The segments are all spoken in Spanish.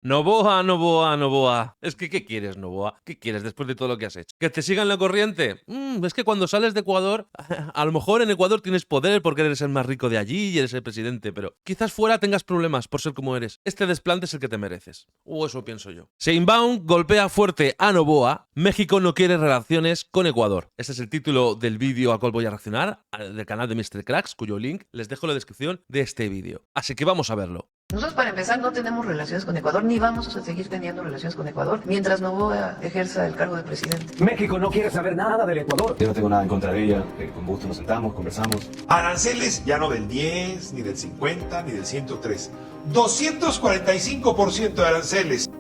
Noboa, Noboa, Noboa. Es que, ¿qué quieres, Noboa? ¿Qué quieres después de todo lo que has hecho? ¿Que te sigan la corriente? Es que cuando sales de Ecuador, a lo mejor en Ecuador tienes poder porque eres el más rico de allí y eres el presidente, pero quizás fuera tengas problemas por ser como eres. Este desplante es el que te mereces. O eso pienso yo. Sheinbaum golpea fuerte a Noboa. México no quiere relaciones con Ecuador. Este es el título del vídeo al cual voy a reaccionar, del canal de Mr. Cracks, cuyo link les dejo en la descripción de este vídeo. Así que vamos a verlo. Nosotros, para empezar, no tenemos relaciones con Ecuador, ni vamos a seguir teniendo relaciones con Ecuador mientras Noboa ejerza el cargo de presidente. México no quiere saber nada del Ecuador. Yo no tengo nada en contra de ella, con gusto nos sentamos, conversamos. Aranceles ya no del 10, ni del 50, ni del 103. 245% de aranceles.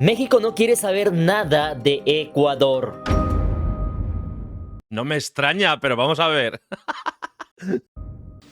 México no quiere saber nada de Ecuador. No me extraña, pero vamos a ver.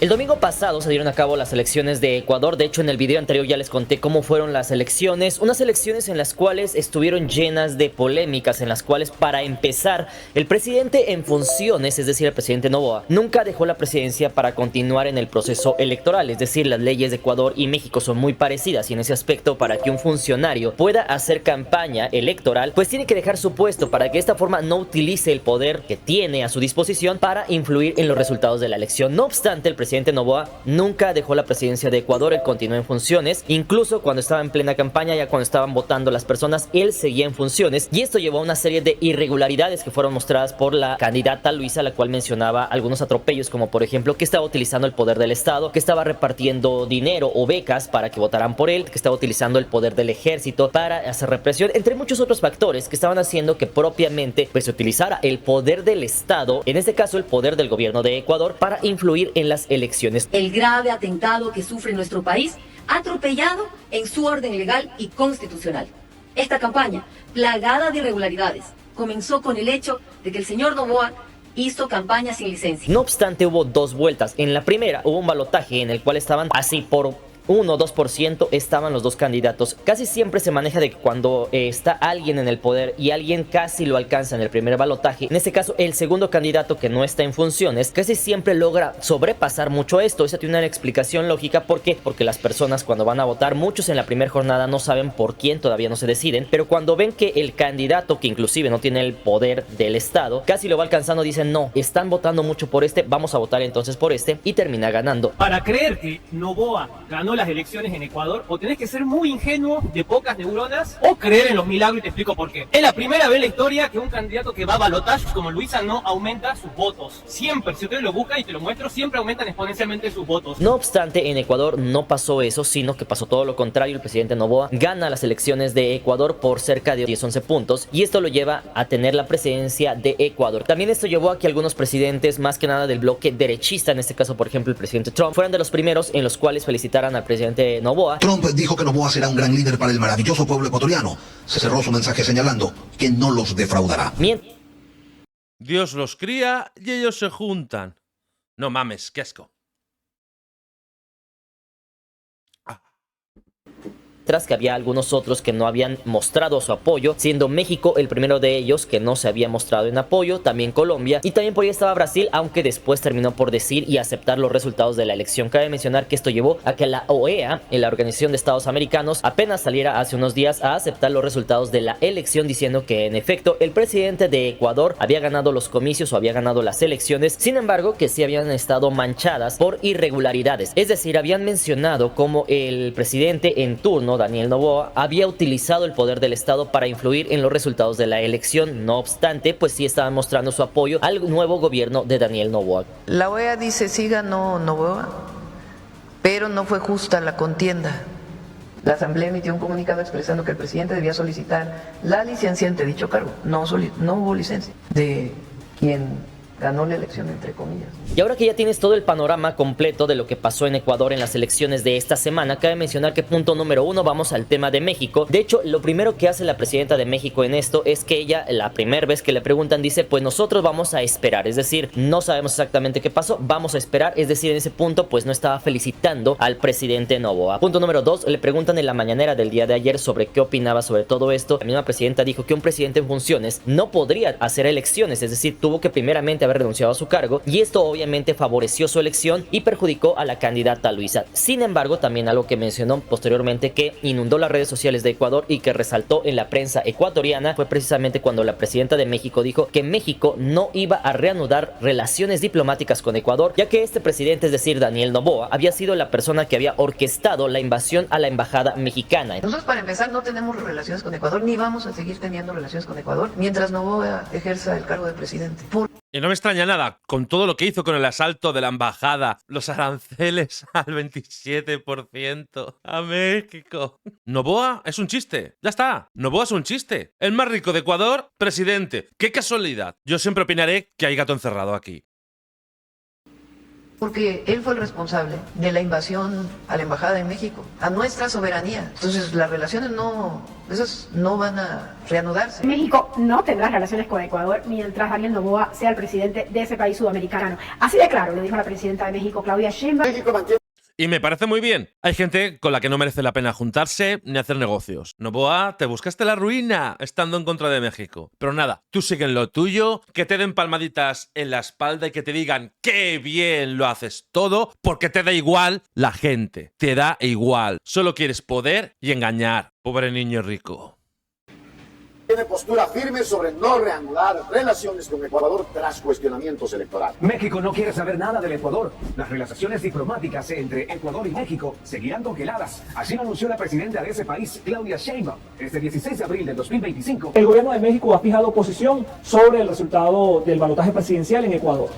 El domingo pasado se dieron a cabo las elecciones de Ecuador. De hecho, en el video anterior ya les conté cómo fueron las elecciones. Unas elecciones en las cuales estuvieron llenas de polémicas, en las cuales, para empezar, el presidente en funciones, es decir, el presidente Noboa, nunca dejó la presidencia para continuar en el proceso electoral. Es decir, las leyes de Ecuador y México son muy parecidas, y en ese aspecto, para que un funcionario pueda hacer campaña electoral, pues tiene que dejar su puesto para que de esta forma no utilice el poder que tiene a su disposición para influir en los resultados de la elección. No obstante, el presidente Noboa nunca dejó la presidencia de Ecuador. Él continuó en funciones, incluso cuando estaba en plena campaña, ya cuando estaban votando las personas, él seguía en funciones, y esto llevó a una serie de irregularidades que fueron mostradas por la candidata Luisa, la cual mencionaba algunos atropellos, como por ejemplo que estaba utilizando el poder del Estado, que estaba repartiendo dinero o becas para que votaran por él, que estaba utilizando el poder del ejército para hacer represión, entre muchos otros factores que estaban haciendo que propiamente pues se utilizara el poder del Estado, en este caso el poder del gobierno de Ecuador, para influir en las elecciones. El grave atentado que sufre nuestro país, atropellado en su orden legal y constitucional. Esta campaña, plagada de irregularidades, comenzó con el hecho de que el señor Noboa hizo campaña sin licencia. No obstante, hubo dos vueltas. En la primera hubo un balotaje en el cual estaban así por 1 o 2% estaban los dos candidatos. Casi siempre se maneja de que cuando está alguien en el poder y alguien casi lo alcanza en el primer balotaje, en este caso el segundo candidato que no está en funciones, casi siempre logra sobrepasar mucho esto. Esa tiene una explicación lógica. ¿Por qué? Porque las personas cuando van a votar, muchos en la primera jornada no saben por quién, todavía no se deciden, pero cuando ven que el candidato, que inclusive no tiene el poder del Estado, casi lo va alcanzando, dicen no, están votando mucho por este, vamos a votar entonces por este, y termina ganando. Para creer que Noboa ganó las elecciones en Ecuador, o tenés que ser muy ingenuo, de pocas neuronas, o creer en los milagros, y te explico por qué. Es la primera vez en la historia que un candidato que va a balotaje como Luisa no aumenta sus votos. Siempre, si ustedes lo buscan y te lo muestro, siempre aumentan exponencialmente sus votos. No obstante, en Ecuador no pasó eso, sino que pasó todo lo contrario. El presidente Noboa gana las elecciones de Ecuador por cerca de 10-11 puntos, y esto lo lleva a tener la presidencia de Ecuador. También esto llevó a que algunos presidentes, más que nada del bloque derechista, en este caso por ejemplo el presidente Trump, fueran de los primeros en los cuales felicitaran al presidente Noboa. Trump dijo que Noboa será un gran líder para el maravilloso pueblo ecuatoriano. Se cerró su mensaje señalando que no los defraudará. Dios los cría y ellos se juntan. No mames, qué asco. Tras que había algunos otros que no habían mostrado su apoyo, siendo México el primero de ellos que no se había mostrado en apoyo, también Colombia, y también por ahí estaba Brasil, aunque después terminó por decir y aceptar los resultados de la elección. Cabe mencionar que esto llevó a que la OEA, en la Organización de Estados Americanos, apenas saliera hace unos días a aceptar los resultados de la elección, diciendo que en efecto el presidente de Ecuador había ganado los comicios o había ganado las elecciones, sin embargo que sí habían estado manchadas por irregularidades. Es decir, habían mencionado como el presidente en turno, Daniel Noboa, había utilizado el poder del Estado para influir en los resultados de la elección. No obstante, pues sí estaban mostrando su apoyo al nuevo gobierno de Daniel Noboa. La OEA dice sí ganó Noboa, pero no fue justa la contienda. La Asamblea emitió un comunicado expresando que el presidente debía solicitar la licencia ante dicho cargo. No hubo licencia de quien ganó la elección, entre comillas. Y ahora que ya tienes todo el panorama completo de lo que pasó en Ecuador en las elecciones de esta semana, cabe mencionar que punto número 1, vamos al tema de México. De hecho, lo primero que hace la presidenta de México en esto es que ella, la primera vez que le preguntan, dice, pues nosotros vamos a esperar. Es decir, no sabemos exactamente qué pasó, vamos a esperar. Es decir, en ese punto, pues no estaba felicitando al presidente Noboa. Punto número 2, le preguntan en la mañanera del día de ayer sobre qué opinaba sobre todo esto. La misma presidenta dijo que un presidente en funciones no podría hacer elecciones, es decir, tuvo que primeramente posteriormente haber renunciado a su cargo, y esto obviamente favoreció su elección y perjudicó a la candidata Luisa. Sin embargo, también algo que mencionó posteriormente que inundó las redes sociales de Ecuador y que resaltó en la prensa ecuatoriana fue precisamente cuando la presidenta de México dijo que México no iba a reanudar relaciones diplomáticas con Ecuador, ya que este presidente, es decir, Daniel Noboa, había sido la persona que había orquestado la invasión a la embajada mexicana. Nosotros, para empezar, no tenemos relaciones con Ecuador, ni vamos a seguir teniendo relaciones con Ecuador mientras Noboa ejerza el cargo de presidente. Y no me extraña nada, con todo lo que hizo con el asalto de la embajada, los aranceles al 27% a México. Noboa es un chiste, ya está. Noboa es un chiste. El más rico de Ecuador, presidente. ¡Qué casualidad! Yo siempre opinaré que hay gato encerrado aquí. Porque él fue el responsable de la invasión a la embajada de México, a nuestra soberanía. Entonces las relaciones esas no van a reanudarse. México no tendrá relaciones con Ecuador mientras Daniel Noboa sea el presidente de ese país sudamericano. Así de claro, lo dijo la presidenta de México, Claudia Sheinbaum. Y me parece muy bien. Hay gente con la que no merece la pena juntarse ni hacer negocios. Noboa, te buscaste la ruina estando en contra de México. Pero nada, tú sigue en lo tuyo, que te den palmaditas en la espalda y que te digan qué bien lo haces todo, porque te da igual la gente. Te da igual. Solo quieres poder y engañar. Pobre niño rico. Tiene postura firme sobre no reanudar relaciones con Ecuador tras cuestionamientos electorales. México no quiere saber nada del Ecuador. Las relaciones diplomáticas entre Ecuador y México seguirán congeladas. Así lo anunció la presidenta de ese país, Claudia Sheinbaum. Este 16 de abril de 2025. El gobierno de México ha fijado posición sobre el resultado del balotaje presidencial en Ecuador.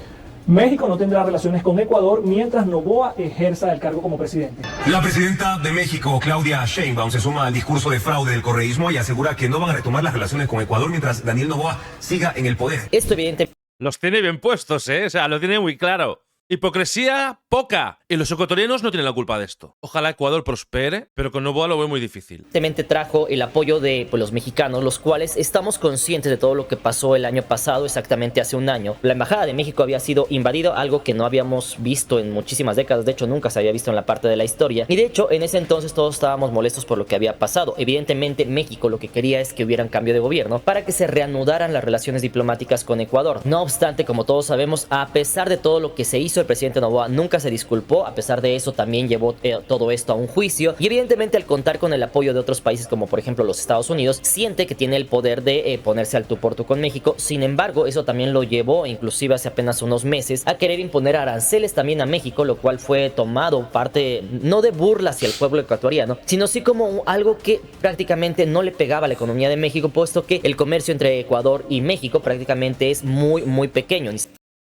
México no tendrá relaciones con Ecuador mientras Noboa ejerza el cargo como presidente. La presidenta de México, Claudia Sheinbaum, se suma al discurso de fraude del correísmo y asegura que no van a retomar las relaciones con Ecuador mientras Daniel Noboa siga en el poder. Esto evidentemente los tiene bien puestos, ¿eh? O sea, lo tiene muy claro. Hipocresía poca. Y los ecuatorianos no tienen la culpa de esto. Ojalá Ecuador prospere, pero con Noboa lo veo muy difícil. Evidentemente trajo el apoyo de los mexicanos, los cuales estamos conscientes de todo lo que pasó el año pasado, exactamente hace un año. La embajada de México había sido invadida, algo que no habíamos visto en muchísimas décadas. De hecho, nunca se había visto en la parte de la historia. Y de hecho, en ese entonces todos estábamos molestos por lo que había pasado. Evidentemente, México lo que quería es que hubiera un cambio de gobierno para que se reanudaran las relaciones diplomáticas con Ecuador. No obstante, como todos sabemos, a pesar de todo lo que se hizo, el presidente Noboa nunca se disculpó. A pesar de eso, también llevó todo esto a un juicio, y evidentemente al contar con el apoyo de otros países como por ejemplo los Estados Unidos, siente que tiene el poder de ponerse al tú por tú con México. Sin embargo, eso también lo llevó, inclusive hace apenas unos meses, a querer imponer aranceles también a México, lo cual fue tomado parte no de burla hacia el pueblo ecuatoriano, sino sí como algo que prácticamente no le pegaba a la economía de México, puesto que el comercio entre Ecuador y México prácticamente es muy pequeño.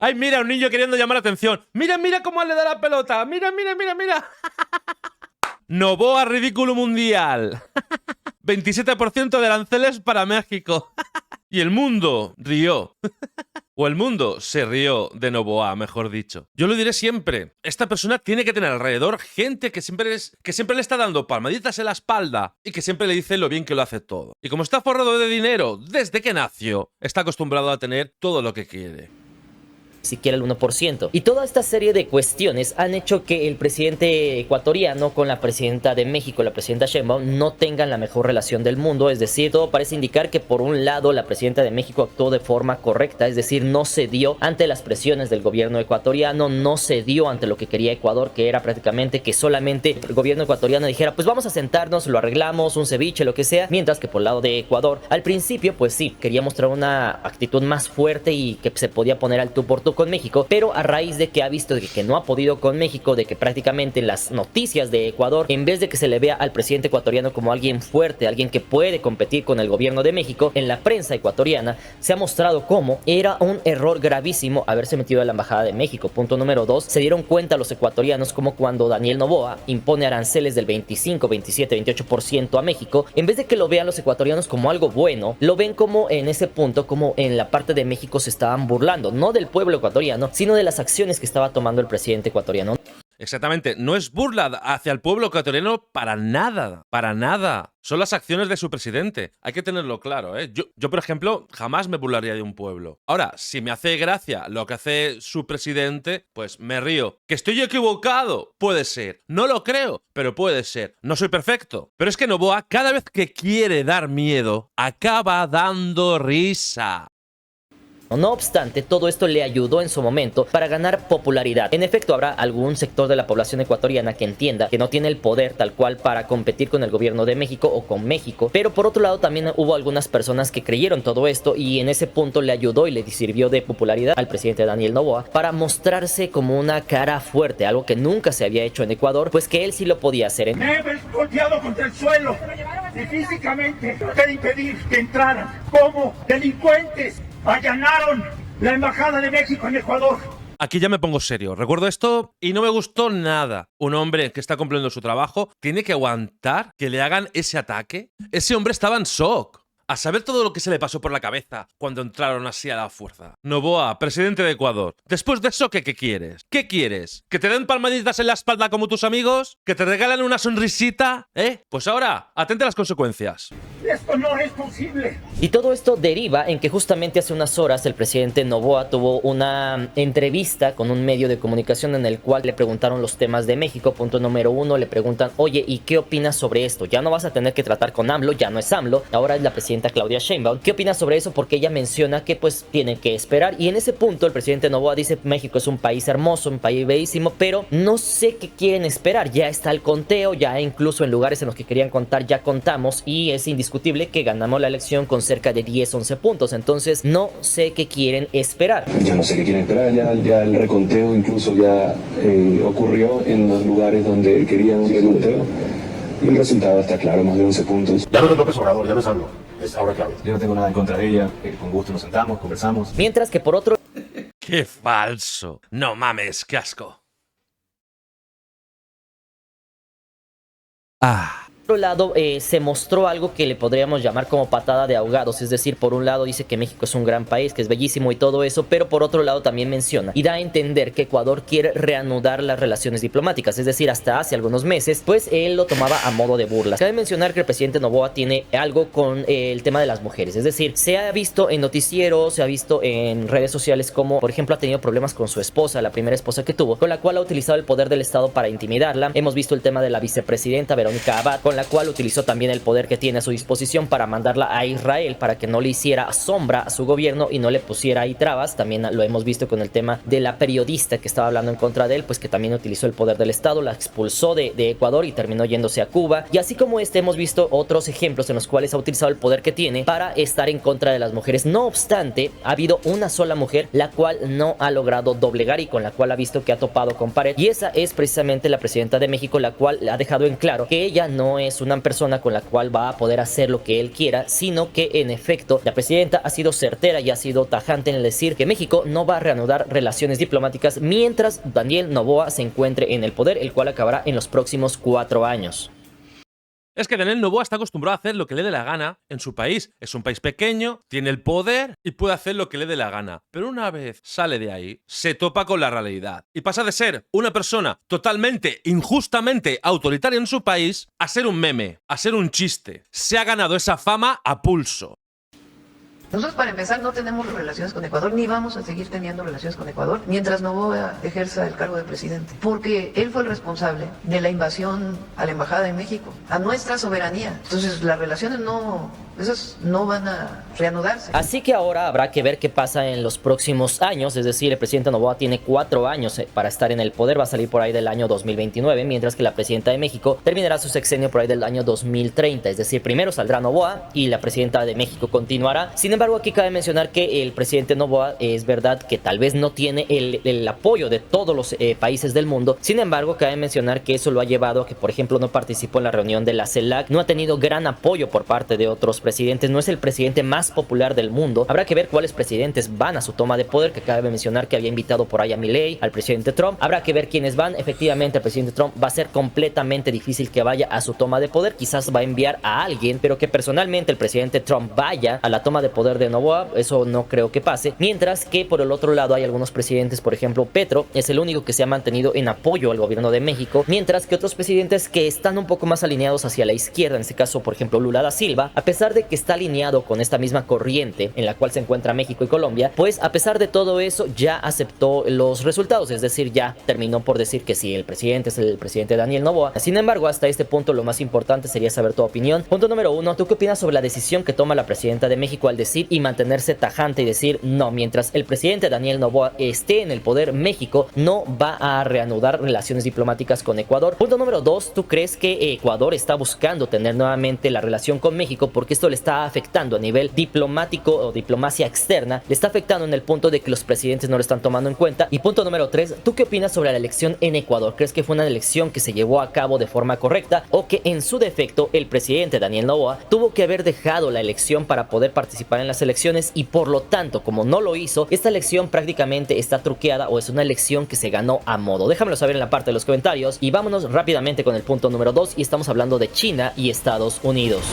¡Ay, mira! Un niño queriendo llamar la atención. ¡Mira, mira cómo le da la pelota! ¡Mira! Noboa, ridículo mundial. 27% de aranceles para México. Y el mundo rió. O el mundo se rió de Noboa, mejor dicho. Yo lo diré siempre. Esta persona tiene que tener alrededor gente que siempre le está dando palmaditas en la espalda y que siempre le dice lo bien que lo hace todo. Y como está forrado de dinero desde que nació, está acostumbrado a tener todo lo que quiere. Siquiera el 1%. Y toda esta serie de cuestiones han hecho que el presidente ecuatoriano con la presidenta de México, la presidenta Sheinbaum, no tengan la mejor relación del mundo. Es decir, todo parece indicar que por un lado la presidenta de México actuó de forma correcta, es decir, no cedió ante las presiones del gobierno ecuatoriano, no cedió ante lo que quería Ecuador, que era prácticamente que solamente el gobierno ecuatoriano dijera, pues vamos a sentarnos, lo arreglamos, un ceviche, lo que sea, mientras que por el lado de Ecuador, al principio, pues sí, quería mostrar una actitud más fuerte y que se podía poner al tú por tú con México, pero a raíz de que ha visto que no ha podido con México, de que prácticamente en las noticias de Ecuador, en vez de que se le vea al presidente ecuatoriano como alguien fuerte, alguien que puede competir con el gobierno de México, en la prensa ecuatoriana se ha mostrado como era un error gravísimo haberse metido a la embajada de México. Punto número 2, se dieron cuenta los ecuatorianos como cuando Daniel Noboa impone aranceles del 25, 27, 28% a México, en vez de que lo vean los ecuatorianos como algo bueno, lo ven como en ese punto, como en la parte de México se estaban burlando, no del pueblo ecuatoriano, sino de las acciones que estaba tomando el presidente ecuatoriano. Exactamente, no es burla hacia el pueblo ecuatoriano para nada, para nada. Son las acciones de su presidente, hay que tenerlo claro, ¿eh? Yo, por ejemplo, jamás me burlaría de un pueblo. Ahora, si me hace gracia lo que hace su presidente, pues me río. ¿Que estoy equivocado? Puede ser. No lo creo, pero puede ser. No soy perfecto. Pero es que Noboa, cada vez que quiere dar miedo, acaba dando risa. No obstante, todo esto le ayudó en su momento para ganar popularidad. En efecto, habrá algún sector de la población ecuatoriana que entienda que no tiene el poder tal cual para competir con el gobierno de México o con México, pero por otro lado también hubo algunas personas que creyeron todo esto y en ese punto le ayudó y le sirvió de popularidad al presidente Daniel Noboa para mostrarse como una cara fuerte, algo que nunca se había hecho en Ecuador, pues que él sí lo podía hacer. Me he golpeado contra el suelo y físicamente traté de impedir que entraran como delincuentes. Allanaron la embajada de México en Ecuador. Aquí ya me pongo serio. Recuerdo esto y no me gustó nada. Un hombre que está cumpliendo su trabajo tiene que aguantar que le hagan ese ataque. Ese hombre estaba en shock. A saber todo lo que se le pasó por la cabeza cuando entraron así a la fuerza. Noboa, presidente de Ecuador. Después de eso, ¿qué quieres? ¿Qué quieres? ¿Que te den palmaditas en la espalda como tus amigos? ¿Que te regalen una sonrisita? Pues ahora, atente a las consecuencias. Esto no es posible. Y todo esto deriva en que justamente hace unas horas el presidente Noboa tuvo una entrevista con un medio de comunicación en el cual le preguntaron los temas de México. Punto número 1, le preguntan, oye, ¿y qué opinas sobre esto? Ya no vas a tener que tratar con AMLO, ya no es AMLO, ahora es la presidenta Claudia Sheinbaum. ¿Qué opinas sobre eso? Porque ella menciona que pues tienen que esperar y en ese punto el presidente Noboa dice, México es un país hermoso, un país bellísimo, pero no sé qué quieren esperar. Ya está el conteo, ya incluso en lugares en los que querían contar ya contamos y es indiscutible que ganamos la elección con cerca de 10-11 puntos. Entonces no sé qué quieren esperar. Ya no sé qué quieren esperar, ya el reconteo incluso ya ocurrió en los lugares donde querían un reconteo y el resultado está claro, más de 11 puntos. Ya no es López Obrador, ya no es AMLO, es ahora Claudia. Yo no tengo nada en contra de ella, con gusto nos sentamos, conversamos. Mientras que por otro... ¡Qué falso! No mames, qué asco. Por otro lado, se mostró algo que le podríamos llamar como patada de ahogados, es decir, por un lado dice que México es un gran país, que es bellísimo y todo eso, pero por otro lado también menciona y da a entender que Ecuador quiere reanudar las relaciones diplomáticas, es decir, hasta hace algunos meses, pues él lo tomaba a modo de burla. Cabe mencionar que el presidente Noboa tiene algo con el tema de las mujeres, es decir, se ha visto en noticieros, se ha visto en redes sociales como, por ejemplo, ha tenido problemas con su esposa, la primera esposa que tuvo, con la cual ha utilizado el poder del Estado para intimidarla. Hemos visto el tema de la vicepresidenta Verónica Abad, con la cual utilizó también el poder que tiene a su disposición para mandarla a Israel para que no le hiciera sombra a su gobierno y no le pusiera ahí trabas. También lo hemos visto con el tema de la periodista que estaba hablando en contra de él, pues que también utilizó el poder del Estado, la expulsó de Ecuador y terminó yéndose a Cuba. Y así como hemos visto otros ejemplos en los cuales ha utilizado el poder que tiene para estar en contra de las mujeres. No obstante, ha habido una sola mujer la cual no ha logrado doblegar y con la cual ha visto que ha topado con pared, y esa es precisamente la presidenta de México, la cual ha dejado en claro que ella no es una persona con la cual va a poder hacer lo que él quiera, sino que en efecto la presidenta ha sido certera y ha sido tajante en decir que México no va a reanudar relaciones diplomáticas mientras Daniel Noboa se encuentre en el poder, el cual acabará en los próximos 4 años. Es que Daniel Noboa está acostumbrado a hacer lo que le dé la gana en su país. Es un país pequeño, tiene el poder y puede hacer lo que le dé la gana. Pero una vez sale de ahí, se topa con la realidad. Y pasa de ser una persona totalmente, injustamente autoritaria en su país, a ser un meme, a ser un chiste. Se ha ganado esa fama a pulso. Nosotros, para empezar, no tenemos relaciones con Ecuador, ni vamos a seguir teniendo relaciones con Ecuador mientras Noboa ejerza el cargo de presidente, porque él fue el responsable de la invasión a la embajada de México, a nuestra soberanía. Entonces, las relaciones esas no van a reanudarse. Así que ahora habrá que ver qué pasa en los próximos años, es decir, el presidente Noboa tiene 4 años para estar en el poder, va a salir por ahí del año 2029, mientras que la presidenta de México terminará su sexenio por ahí del año 2030, es decir, primero saldrá Noboa y la presidenta de México continuará. Sin embargo, aquí cabe mencionar que el presidente Noboa es verdad que tal vez no tiene el apoyo de todos los países del mundo. Sin embargo, cabe mencionar que eso lo ha llevado a que, por ejemplo, no participó en la reunión de la CELAC, no ha tenido gran apoyo por parte de otros presidentes, no es el presidente más popular del mundo. Habrá que ver cuáles presidentes van a su toma de poder, que cabe mencionar que había invitado por ahí a Milei, al presidente Trump. Habrá que ver quiénes van. Efectivamente, el presidente Trump va a ser completamente difícil que vaya a su toma de poder. Quizás va a enviar a alguien, pero que personalmente el presidente Trump vaya a la toma de poder de Noboa, eso no creo que pase. Mientras que por el otro lado hay algunos presidentes, por ejemplo Petro es el único que se ha mantenido en apoyo al gobierno de México, mientras que otros presidentes que están un poco más alineados hacia la izquierda, en este caso por ejemplo Lula da Silva, a pesar de que está alineado con esta misma corriente en la cual se encuentra México y Colombia, pues a pesar de todo eso ya aceptó los resultados, es decir, ya terminó por decir que sí, el presidente es el presidente Daniel Noboa. Sin embargo, hasta este punto lo más importante sería saber tu opinión. Punto número 1, ¿tú qué opinas sobre la decisión que toma la presidenta de México al decir decir y mantenerse tajante y decir no, mientras el presidente Daniel Noboa esté en el poder, México no va a reanudar relaciones diplomáticas con Ecuador. Punto número 2, ¿tú crees que Ecuador está buscando tener nuevamente la relación con México porque esto le está afectando a nivel diplomático o diplomacia externa? Le está afectando en el punto de que los presidentes no lo están tomando en cuenta. Y punto número 3, ¿tú qué opinas sobre la elección en Ecuador? ¿Crees que fue una elección que se llevó a cabo de forma correcta o que en su defecto el presidente Daniel Noboa tuvo que haber dejado la elección para poder participar en las elecciones y por lo tanto, como no lo hizo, esta elección prácticamente está truqueada o es una elección que se ganó a modo? Déjamelo saber en la parte de los comentarios y vámonos rápidamente con el punto número 2 y estamos hablando de China y Estados Unidos.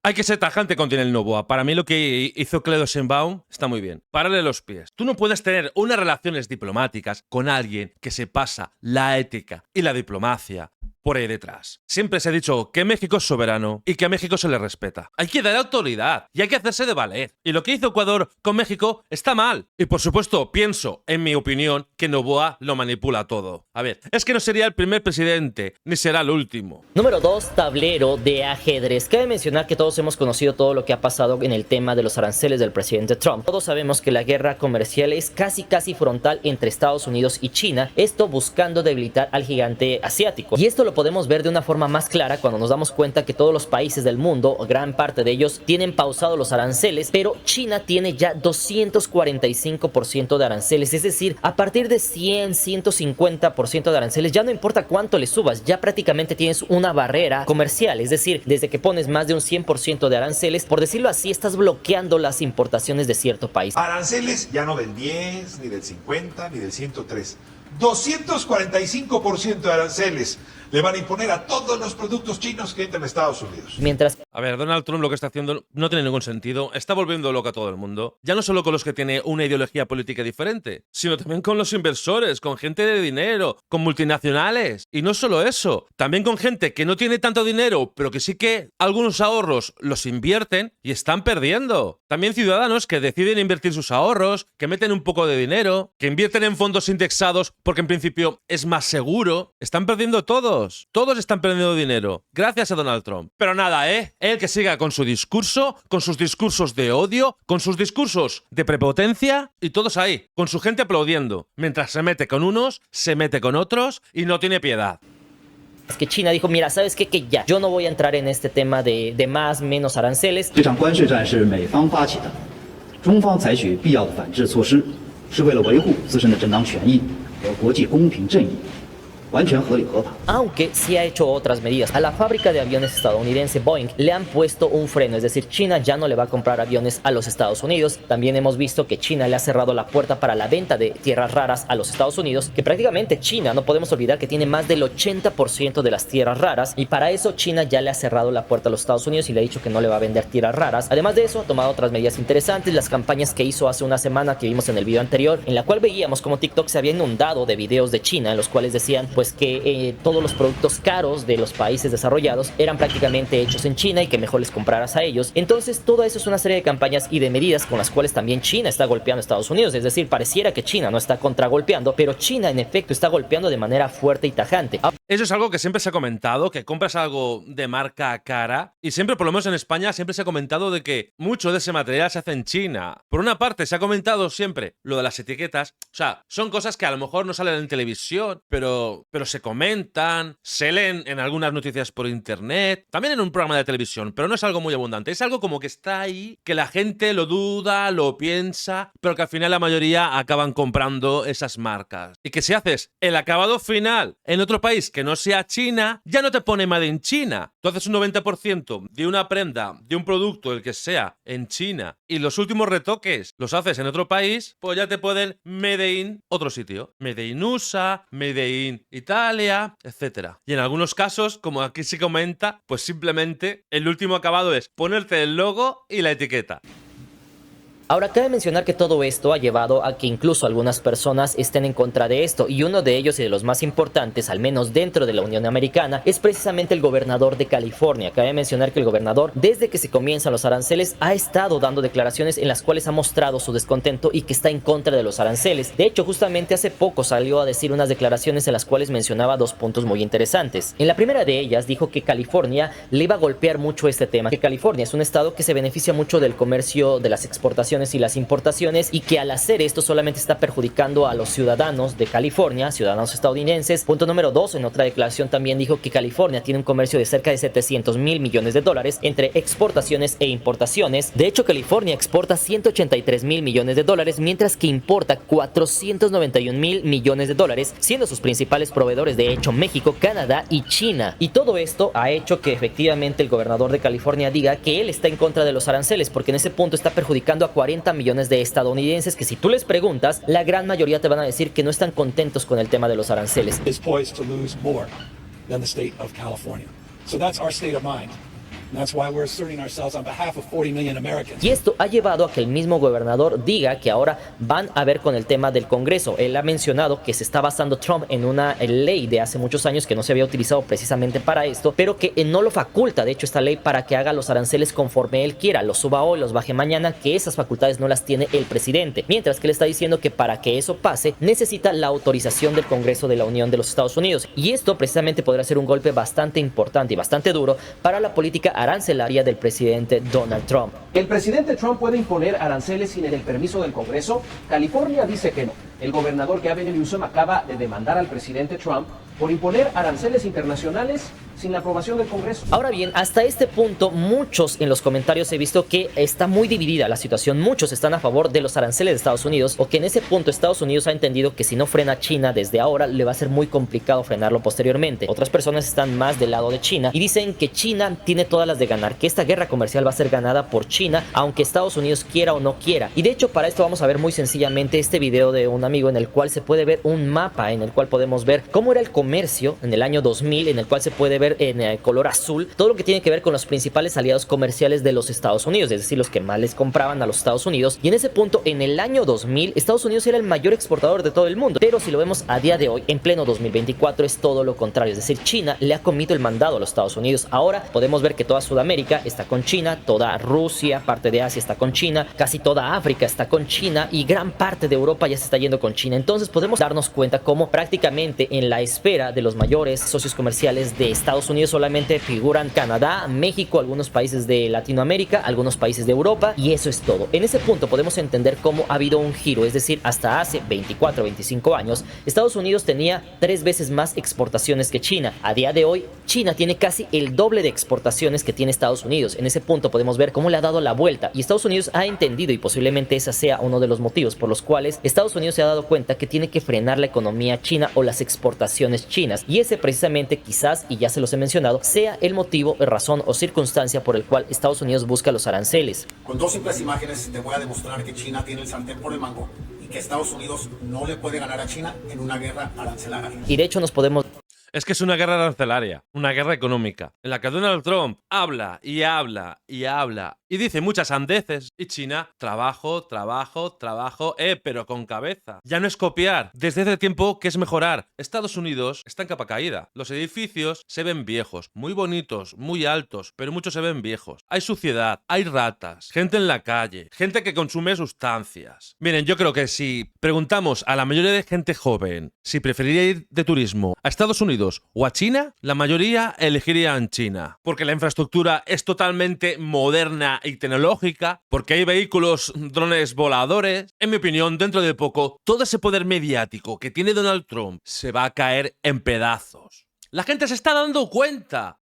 Hay que ser tajante con Daniel Noboa. Para mí lo que hizo Claudia Sheinbaum está muy bien. Párale los pies. Tú no puedes tener unas relaciones diplomáticas con alguien que se pasa la ética y la diplomacia por ahí detrás. Siempre se ha dicho que México es soberano y que a México se le respeta. Hay que dar autoridad y hay que hacerse de valer. Y lo que hizo Ecuador con México está mal. Y por supuesto, pienso, en mi opinión, que Noboa lo manipula todo. A ver, es que no sería el primer presidente, ni será el último. Número 2, tablero de ajedrez. Cabe mencionar que todos hemos conocido todo lo que ha pasado en el tema de los aranceles del presidente Trump. Todos sabemos que la guerra comercial es casi frontal entre Estados Unidos y China, esto buscando debilitar al gigante asiático. Y esto lo podemos ver de una forma más clara cuando nos damos cuenta que todos los países del mundo, gran parte de ellos, tienen pausado los aranceles, pero China tiene ya 245% de aranceles, es decir, a partir de 150% de aranceles, ya no importa cuánto le subas, ya prácticamente tienes una barrera comercial, es decir, desde que pones más de un 100% de aranceles, por decirlo así, estás bloqueando las importaciones de cierto país. Aranceles ya no del 10, ni del 50, ni del 103. 245% de aranceles le van a imponer a todos los productos chinos que entran a Estados Unidos. Mientras... A ver, Donald Trump lo que está haciendo no tiene ningún sentido. Está volviendo loco a todo el mundo. Ya no solo con los que tiene una ideología política diferente, sino también con los inversores, con gente de dinero, con multinacionales. Y no solo eso, también con gente que no tiene tanto dinero, pero que sí que algunos ahorros los invierten y están perdiendo. También ciudadanos que deciden invertir sus ahorros, que meten un poco de dinero, que invierten en fondos indexados porque en principio es más seguro. Están perdiendo todos. Todos están perdiendo dinero. Gracias a Donald Trump. Pero nada, él que siga con su discurso, con sus discursos de odio, con sus discursos de prepotencia y todos ahí, con su gente aplaudiendo. Mientras se mete con unos, se mete con otros y no tiene piedad. Es que China dijo, mira, ¿sabes qué? Que ya, yo no voy a entrar en este tema de más, menos aranceles. 这场关税战是美方发起的，中方采取必要的反制措施，是为了维护自身的正当权益和国际公平正义。 Aunque sí ha hecho otras medidas. A la fábrica de aviones estadounidense Boeing le han puesto un freno, es decir, China ya no le va a comprar aviones a los Estados Unidos. También hemos visto que China le ha cerrado la puerta para la venta de tierras raras a los Estados Unidos, que prácticamente China, no podemos olvidar que tiene más del 80% de las tierras raras, y para eso China ya le ha cerrado la puerta a los Estados Unidos y le ha dicho que no le va a vender tierras raras. Además de eso, ha tomado otras medidas interesantes, las campañas que hizo hace una semana que vimos en el video anterior, en la cual veíamos como TikTok se había inundado de videos de China, en los cuales decían pues que todos los productos caros de los países desarrollados eran prácticamente hechos en China y que mejor les compraras a ellos. Entonces todo eso es una serie de campañas y de medidas con las cuales también China está golpeando a Estados Unidos, es decir, pareciera que China no está contragolpeando, pero China en efecto está golpeando de manera fuerte y tajante. Eso es algo que siempre se ha comentado, que compras algo de marca cara y siempre, por lo menos en España, siempre se ha comentado de que mucho de ese material se hace en China. Por una parte se ha comentado siempre lo de las etiquetas, o sea, son cosas que a lo mejor no salen en televisión, pero se comentan, se leen en algunas noticias por internet, también en un programa de televisión, pero no es algo muy abundante, es algo como que está ahí, que la gente lo duda, lo piensa, pero que al final la mayoría acaban comprando esas marcas. Y que si haces el acabado final en otro país que no sea China, ya no te pone Made in China. Entonces un 90% de una prenda, de un producto, el que sea, en China, y los últimos retoques los haces en otro país, pues ya te pueden Made in otro sitio. Made in USA, Made in Italia, etcétera. Y en algunos casos, como aquí se comenta, pues simplemente el último acabado es ponerte el logo y la etiqueta. Ahora, cabe mencionar que todo esto ha llevado a que incluso algunas personas estén en contra de esto, y uno de ellos y de los más importantes, al menos dentro de la Unión Americana, es precisamente el gobernador de California. Cabe mencionar que el gobernador, desde que se comienzan los aranceles, ha estado dando declaraciones en las cuales ha mostrado su descontento y que está en contra de los aranceles. De hecho, justamente hace poco salió a decir unas declaraciones en las cuales mencionaba dos puntos muy interesantes. En la primera de ellas dijo que California le iba a golpear mucho este tema, que California es un estado que se beneficia mucho del comercio, de las exportaciones y las importaciones, y que al hacer esto solamente está perjudicando a los ciudadanos de California, ciudadanos estadounidenses. Punto número 2, en otra declaración también dijo que California tiene un comercio de cerca de 700.000 millones de dólares entre exportaciones e importaciones. De hecho, California exporta 183.000 millones de dólares, mientras que importa 491.000 millones de dólares, siendo sus principales proveedores de hecho México, Canadá y China. Y todo esto ha hecho que efectivamente el gobernador de California diga que él está en contra de los aranceles, porque en ese punto está perjudicando a 40 millones de estadounidenses que, si tú les preguntas, la gran mayoría te van a decir que no están contentos con el tema de los aranceles. Is poised to lose more than the state of California. So that's our state of mind. And that's why we're asserting ourselves on behalf of 40 million Americans. Y esto ha llevado a que el mismo gobernador diga que ahora van a ver con el tema del Congreso. Él ha mencionado que se está basando Trump en una ley de hace muchos años que no se había utilizado precisamente para esto, pero que no lo faculta, de hecho, esta ley, para que haga los aranceles conforme él quiera, los suba hoy, los baje mañana, que esas facultades no las tiene el presidente. Mientras que él está diciendo que para que eso pase necesita la autorización del Congreso de la Unión de los Estados Unidos. Y esto precisamente podrá ser un golpe bastante importante y bastante duro para la política arancelaria del presidente Donald Trump. ¿El presidente Trump puede imponer aranceles sin el permiso del Congreso? California dice que no. El gobernador Gavin Newsom acaba de demandar al presidente Trump por imponer aranceles internacionales sin la aprobación del Congreso. Ahora bien, hasta este punto, muchos en los comentarios he visto que está muy dividida la situación. Muchos están a favor de los aranceles de Estados Unidos, o que en ese punto Estados Unidos ha entendido que si no frena a China desde ahora, le va a ser muy complicado frenarlo posteriormente. Otras personas están más del lado de China y dicen que China tiene todas las de ganar, que esta guerra comercial va a ser ganada por China, aunque Estados Unidos quiera o no quiera. Y de hecho, para esto vamos a ver muy sencillamente este video de un amigo en el cual se puede ver un mapa en el cual podemos ver cómo era el comercio en el año 2000, en el cual se puede ver en el color azul todo lo que tiene que ver con los principales aliados comerciales de los Estados Unidos, es decir, los que más les compraban a los Estados Unidos. Y en ese punto, en el año 2000, Estados Unidos era el mayor exportador de todo el mundo. Pero si lo vemos a día de hoy, en pleno 2024, es todo lo contrario, es decir, China le ha comido el mandado a los Estados Unidos. Ahora podemos ver que toda Sudamérica está con China, toda Rusia, parte de Asia está con China, casi toda África está con China y gran parte de Europa ya se está yendo con China. Entonces podemos darnos cuenta cómo prácticamente en la esfera de los mayores socios comerciales de Estados Unidos solamente figuran Canadá, México, algunos países de Latinoamérica, algunos países de Europa, y eso es todo. En ese punto podemos entender cómo ha habido un giro, es decir, hasta hace 24, 25 años, Estados Unidos tenía 3 veces más exportaciones que China. A día de hoy, China tiene casi el doble de exportaciones que tiene Estados Unidos. En ese punto podemos ver cómo le ha dado la vuelta, y Estados Unidos ha entendido, y posiblemente ese sea uno de los motivos por los cuales Estados Unidos se ha dado cuenta que tiene que frenar la economía china o las exportaciones chinas, y ese precisamente quizás, y ya se los he mencionado, sea el motivo, razón o circunstancia por el cual Estados Unidos busca los aranceles. Con 2 simples imágenes te voy a demostrar que China tiene el sartén por el mango y que Estados Unidos no le puede ganar a China en una guerra arancelaria. Y de hecho nos podemos... Es que es una guerra arancelaria, una guerra económica, en la que Donald Trump habla y habla y habla y dice muchas sandeces, y China, trabajo, trabajo, trabajo, pero con cabeza. Ya no es copiar, desde hace tiempo que es mejorar. Estados Unidos está en capa caída. Los edificios se ven viejos, muy bonitos, muy altos, pero muchos se ven viejos. Hay suciedad, hay ratas, gente en la calle, gente que consume sustancias. Miren, yo creo que si preguntamos a la mayoría de gente joven si preferiría ir de turismo a Estados Unidos o a China, la mayoría elegirían China, porque la infraestructura es totalmente moderna y tecnológica, porque hay vehículos, drones voladores. En mi opinión, dentro de poco, todo ese poder mediático que tiene Donald Trump se va a caer en pedazos. La gente se está dando cuenta.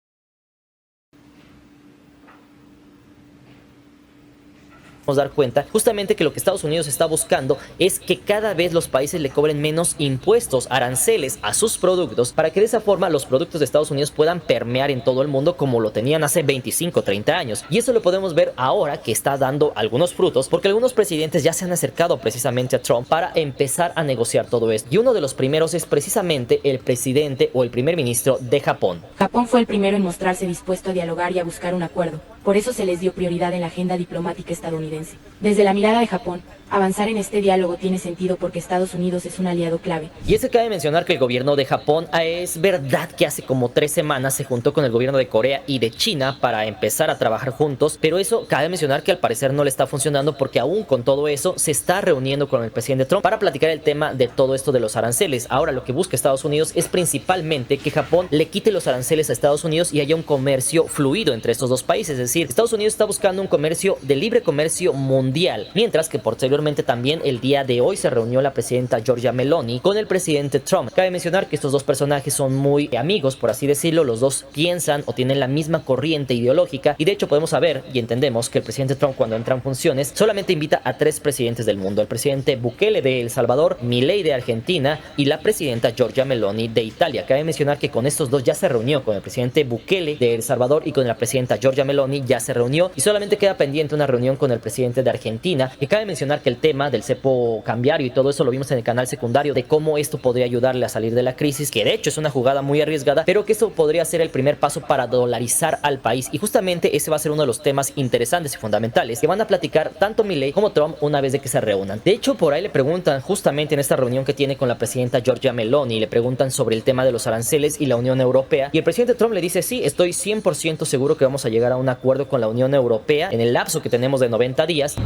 Dar cuenta justamente que lo que Estados Unidos está buscando es que cada vez los países le cobren menos impuestos, aranceles a sus productos, para que de esa forma los productos de Estados Unidos puedan permear en todo el mundo como lo tenían hace 25, 30 años. Y eso lo podemos ver ahora que está dando algunos frutos, porque algunos presidentes ya se han acercado precisamente a Trump para empezar a negociar todo esto. Y uno de los primeros es precisamente el presidente o el primer ministro de Japón. Japón fue el primero en mostrarse dispuesto a dialogar y a buscar un acuerdo. Por eso se les dio prioridad en la agenda diplomática estadounidense. estadounidense. Desde la mirada de Japón, avanzar en este diálogo tiene sentido porque Estados Unidos es un aliado clave. Y es que cabe mencionar que el gobierno de Japón es verdad que hace como 3 semanas se juntó con el gobierno de Corea y de China para empezar a trabajar juntos, pero eso cabe mencionar que al parecer no le está funcionando porque aún con todo eso se está reuniendo con el presidente Trump para platicar el tema de todo esto de los aranceles. Ahora lo que busca Estados Unidos es principalmente que Japón le quite los aranceles a Estados Unidos y haya un comercio fluido entre estos dos países, es decir, Estados Unidos está buscando un comercio de libre comercio mundial, mientras que posteriormente también el día de hoy se reunió la presidenta Giorgia Meloni con el presidente Trump. Cabe mencionar que estos dos personajes son muy amigos, por así decirlo, los dos piensan o tienen la misma corriente ideológica y de hecho podemos saber y entendemos que el presidente Trump cuando entra en funciones solamente invita a 3 presidentes del mundo, el presidente Bukele de El Salvador, Milei de Argentina y la presidenta Giorgia Meloni de Italia. Cabe mencionar que con estos dos ya se reunió, con el presidente Bukele de El Salvador y con la presidenta Giorgia Meloni ya se reunió y solamente queda pendiente una reunión con el presidente de Argentina. Y cabe mencionar que el tema del cepo cambiario y todo eso lo vimos en el canal secundario de cómo esto podría ayudarle a salir de la crisis, que de hecho es una jugada muy arriesgada, pero que esto podría ser el primer paso para dolarizar al país y justamente ese va a ser uno de los temas interesantes y fundamentales que van a platicar tanto Milei como Trump una vez de que se reúnan. De hecho por ahí le preguntan justamente en esta reunión que tiene con la presidenta Giorgia Meloni, le preguntan sobre el tema de los aranceles y la Unión Europea y el presidente Trump le dice sí, estoy 100% seguro que vamos a llegar a un acuerdo con la Unión Europea en el lapso que tenemos de 90 días.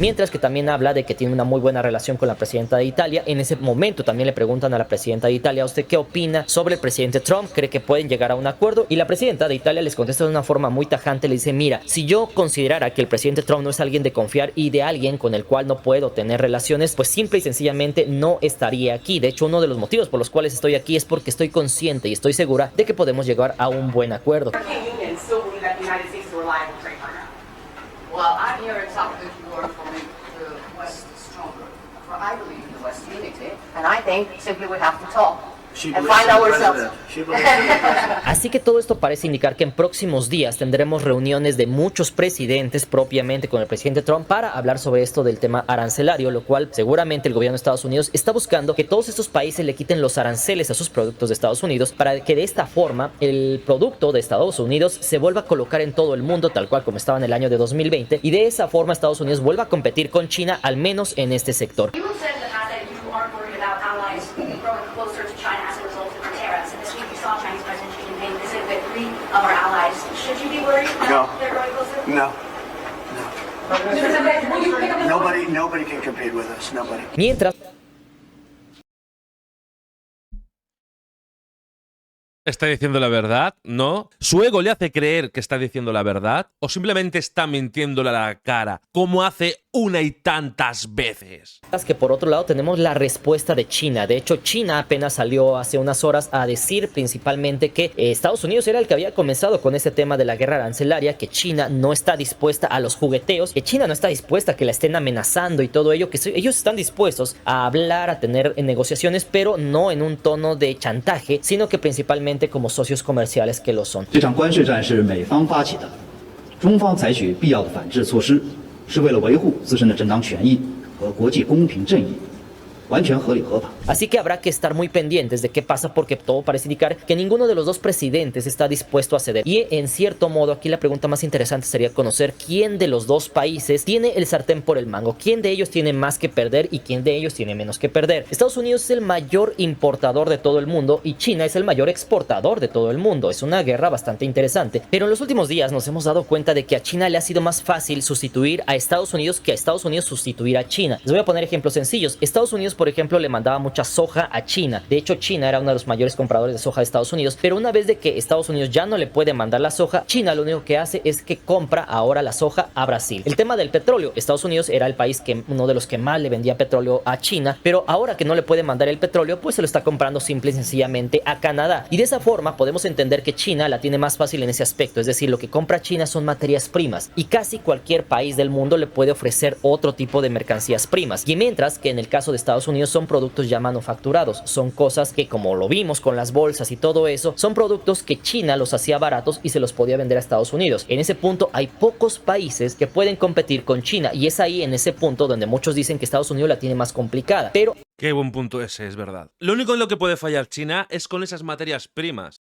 Mientras que también habla de que tiene una muy buena relación con la presidenta de Italia. En ese momento también le preguntan a la presidenta de Italia, ¿usted qué opina sobre el presidente Trump? ¿Cree que pueden llegar a un acuerdo? Y la presidenta de Italia les contesta de una forma muy tajante, le dice, mira, si yo considerara que el presidente Trump no es alguien de confiar y de alguien con el cual no puedo tener relaciones, pues simple y sencillamente no estaría aquí. De hecho, uno de los motivos por los cuales estoy aquí es porque estoy consciente y estoy segura de que podemos llegar a un buen acuerdo. Well, I'm here in talking to you for me the West is stronger. For I believe in the West unity, and I think simply we have to talk and find ourselves. Así que todo esto parece indicar que en próximos días tendremos reuniones de muchos presidentes propiamente con el presidente Trump para hablar sobre esto del tema arancelario, lo cual seguramente el gobierno de Estados Unidos está buscando que todos estos países le quiten los aranceles a sus productos de Estados Unidos para que de esta forma el producto de Estados Unidos se vuelva a colocar en todo el mundo tal cual como estaba en el año de 2020 y de esa forma Estados Unidos vuelva a competir con China al menos en este sector. Nobody can compete with us. Nobody. Mientras ¿está diciendo la verdad? ¿No? ¿Su ego le hace creer que está diciendo la verdad? ¿O simplemente está mintiéndole a la cara, como hace una y tantas veces? Que por otro lado tenemos la respuesta de China. De hecho, China apenas salió hace unas horas a decir principalmente que Estados Unidos era el que había comenzado con este tema de la guerra arancelaria, que China no está dispuesta a los jugueteos, que China no está dispuesta a que la estén amenazando y todo ello, que ellos están dispuestos a hablar, a tener negociaciones, pero no en un tono de chantaje, sino que principalmente como socios comerciales que lo son. 这场关税战是美方发起的，中方采取必要的反制措施，是为了维护自身的正当权益和国际公平正义。 完全合理合法。 Así que habrá que estar muy pendientes de qué pasa porque todo parece indicar que ninguno de los dos presidentes está dispuesto a ceder. Y en cierto modo aquí la pregunta más interesante sería conocer quién de los dos países tiene el sartén por el mango, quién de ellos tiene más que perder y quién de ellos tiene menos que perder. Estados Unidos es el mayor importador de todo el mundo y China es el mayor exportador de todo el mundo. Es una guerra bastante interesante. Pero en los últimos días nos hemos dado cuenta de que a China le ha sido más fácil sustituir a Estados Unidos que a Estados Unidos sustituir a China. Les voy a poner ejemplos sencillos. Estados Unidos, por ejemplo, le mandaba mucha soja a China. De hecho, China era uno de los mayores compradores de soja de Estados Unidos, pero una vez de que Estados Unidos ya no le puede mandar la soja, China lo único que hace es que compra ahora la soja a Brasil. El tema del petróleo, Estados Unidos era el país que uno de los que más le vendía petróleo a China, pero ahora que no le puede mandar el petróleo, pues se lo está comprando simple y sencillamente a Canadá. Y de esa forma podemos entender que China la tiene más fácil en ese aspecto, es decir, lo que compra China son materias primas y casi cualquier país del mundo le puede ofrecer otro tipo de mercancías primas. Y mientras que en el caso de Estados Unidos son productos ya manufacturados, son cosas que, como lo vimos con las bolsas y todo eso, son productos que China los hacía baratos y se los podía vender a Estados Unidos. En ese punto hay pocos países que pueden competir con China y es ahí en ese punto donde muchos dicen que Estados Unidos la tiene más complicada, pero Qué buen punto ese, es verdad. Lo único en lo que puede fallar China es con esas materias primas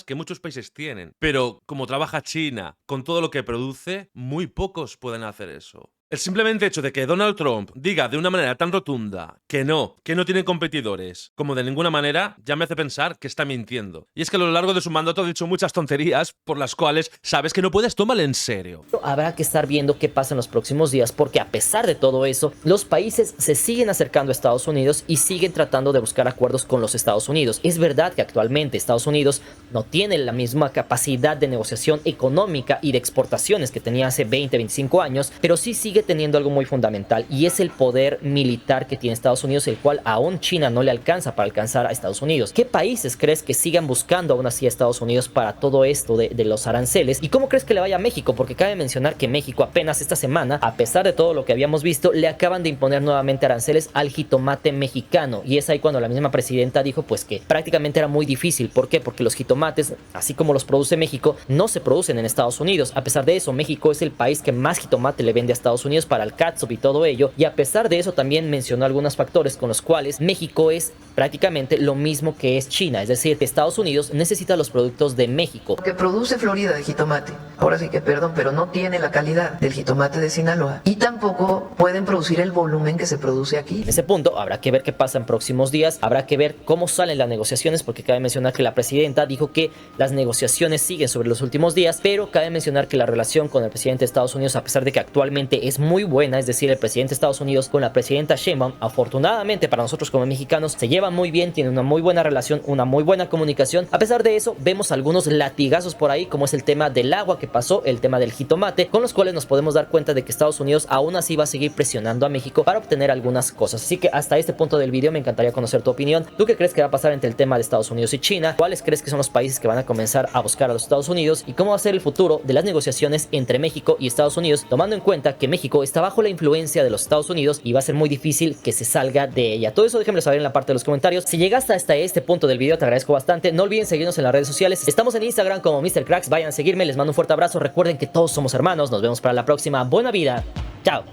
que muchos países tienen. Pero como trabaja China con todo lo que produce, muy pocos pueden hacer eso. El simplemente hecho de que Donald Trump diga de una manera tan rotunda que no tiene competidores, como de ninguna manera, ya me hace pensar que está mintiendo. Y es que a lo largo de su mandato ha dicho muchas tonterías por las cuales sabes que no puedes tomarle en serio. Habrá que estar viendo qué pasa en los próximos días, porque a pesar de todo eso, los países se siguen acercando a Estados Unidos y siguen tratando de buscar acuerdos con los Estados Unidos. Es verdad que actualmente Estados Unidos no tiene la misma capacidad de negociación económica y de exportaciones que tenía hace 20, 25 años, pero sí sigue teniendo algo muy fundamental, y es el poder militar que tiene Estados Unidos, el cual aún China no le alcanza para alcanzar a Estados Unidos. ¿Qué países crees que sigan buscando aún así a Estados Unidos para todo esto de los aranceles? ¿Y cómo crees que le vaya a México? Porque cabe mencionar que México apenas esta semana, a pesar de todo lo que habíamos visto, le acaban de imponer nuevamente aranceles al jitomate mexicano, y es ahí cuando la misma presidenta dijo pues que prácticamente era muy difícil. ¿Por qué? Porque los jitomates, así como los produce México, no se producen en Estados Unidos. A pesar de eso, México es el país que más jitomate le vende a Estados Unidos para el catsup y todo ello, y a pesar de eso también mencionó algunos factores con los cuales México es prácticamente lo mismo que es China, es decir, que Estados Unidos necesita los productos de México. Que produce Florida de jitomate, ahora sí que perdón, pero no tiene la calidad del jitomate de Sinaloa, y tampoco pueden producir el volumen que se produce aquí. En ese punto habrá que ver qué pasa en próximos días, habrá que ver cómo salen las negociaciones, porque cabe mencionar que la presidenta dijo que las negociaciones siguen sobre los últimos días, pero cabe mencionar que la relación con el presidente de Estados Unidos, a pesar de que actualmente es muy buena, es decir, el presidente de Estados Unidos con la presidenta Sheinbaum, afortunadamente para nosotros como mexicanos, se llevan muy bien, tienen una muy buena relación, una muy buena comunicación. A pesar de eso, vemos algunos latigazos por ahí, como es el tema del agua que pasó, el tema del jitomate, con los cuales nos podemos dar cuenta de que Estados Unidos aún así va a seguir presionando a México para obtener algunas cosas. Así que hasta este punto del video me encantaría conocer tu opinión. ¿Tú qué crees que va a pasar entre el tema de Estados Unidos y China? ¿Cuáles crees que son los países que van a comenzar a buscar a los Estados Unidos? ¿Y cómo va a ser el futuro de las negociaciones entre México y Estados Unidos, tomando en cuenta que México está bajo la influencia de los Estados Unidos y va a ser muy difícil que se salga de ella? Todo eso déjenmelo saber en la parte de los comentarios. Si llegaste hasta este punto del video, te agradezco bastante. No olviden seguirnos en las redes sociales. Estamos en Instagram como Mr. Cracks. Vayan a seguirme. Les mando un fuerte abrazo. Recuerden que todos somos hermanos. Nos vemos para la próxima. Buena vida. Chao.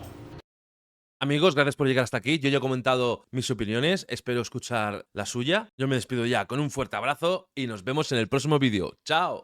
Amigos, gracias por llegar hasta aquí. Yo ya he comentado mis opiniones. Espero escuchar la suya. Yo me despido ya con un fuerte abrazo y nos vemos en el próximo vídeo. ¡Chao!